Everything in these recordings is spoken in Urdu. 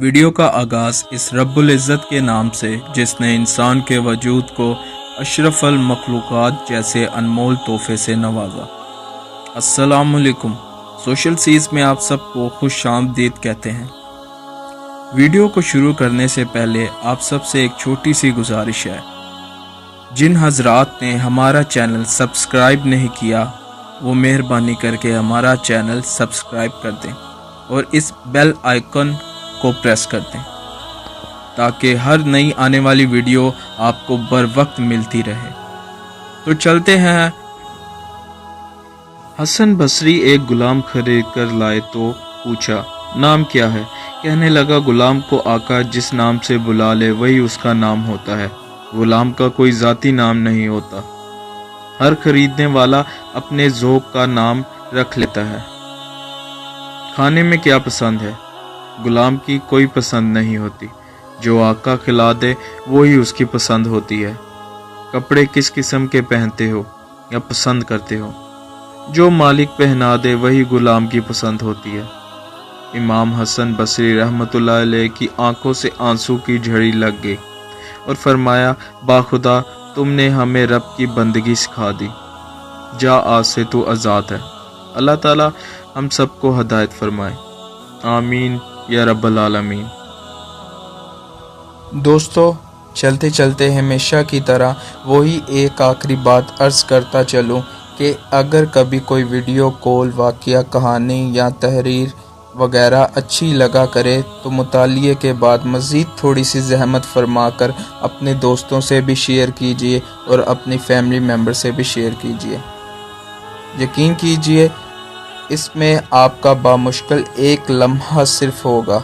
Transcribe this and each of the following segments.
ویڈیو کا آغاز اس رب العزت کے نام سے جس نے انسان کے وجود کو اشرف المخلوقات جیسے انمول تحفے سے نوازا۔ السلام علیکم۔ سوشل سیز میں آپ سب کو خوش آمدید کہتے ہیں۔ ویڈیو کو شروع کرنے سے پہلے آپ سب سے ایک چھوٹی سی گزارش ہے۔ جن حضرات نے ہمارا چینل سبسکرائب نہیں کیا وہ مہربانی کر کے ہمارا چینل سبسکرائب کر دیں اور اس بیل آئیکن کو پریس کر دیں تاکہ ہر نئی آنے والی ویڈیو آپ کو بر وقت ملتی رہے۔ تو چلتے ہیں۔ حسن بصری ایک غلام خرید کر لائے تو پوچھا نام کیا ہے؟ کہنے لگا غلام کو آقا جس نام سے بلا لے وہی اس کا نام ہوتا ہے، غلام کا کوئی ذاتی نام نہیں ہوتا۔ ہر خریدنے والا اپنے ذوق کا نام رکھ لیتا ہے۔ کھانے میں کیا پسند ہے؟ غلام کی کوئی پسند نہیں ہوتی، جو آقا کھلا دے وہی اس کی پسند ہوتی ہے۔ کپڑے کس قسم کے پہنتے ہو یا پسند کرتے ہو؟ جو مالک پہنا دے وہی غلام کی پسند ہوتی ہے۔ امام حسن بصری رحمۃ اللہ علیہ کی آنکھوں سے آنسو کی جھڑی لگ گئی اور فرمایا باخدا تم نے ہمیں رب کی بندگی سکھا دی، جا آج سے تو آزاد ہے۔ اللہ تعالی ہم سب کو ہدایت فرمائے، آمین یا رب العالمین۔ دوستو، چلتے چلتے ہمیشہ کی طرح وہی ایک آخری بات عرض کرتا چلوں کہ اگر کبھی کوئی ویڈیو کال، واقعہ، کہانی یا تحریر وغیرہ اچھی لگا کرے تو مطالعے کے بعد مزید تھوڑی سی زحمت فرما کر اپنے دوستوں سے بھی شیئر کیجیے اور اپنی فیملی ممبر سے بھی شیئر کیجیے۔ یقین کیجیے اس میں آپ کا بامشکل ایک لمحہ صرف ہوگا،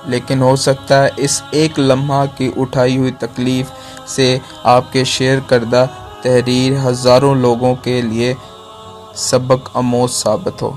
لیکن ہو سکتا ہے اس ایک لمحہ کی اٹھائی ہوئی تکلیف سے آپ کے شیئر کردہ تحریر ہزاروں لوگوں کے لیے سبق آموز ثابت ہو۔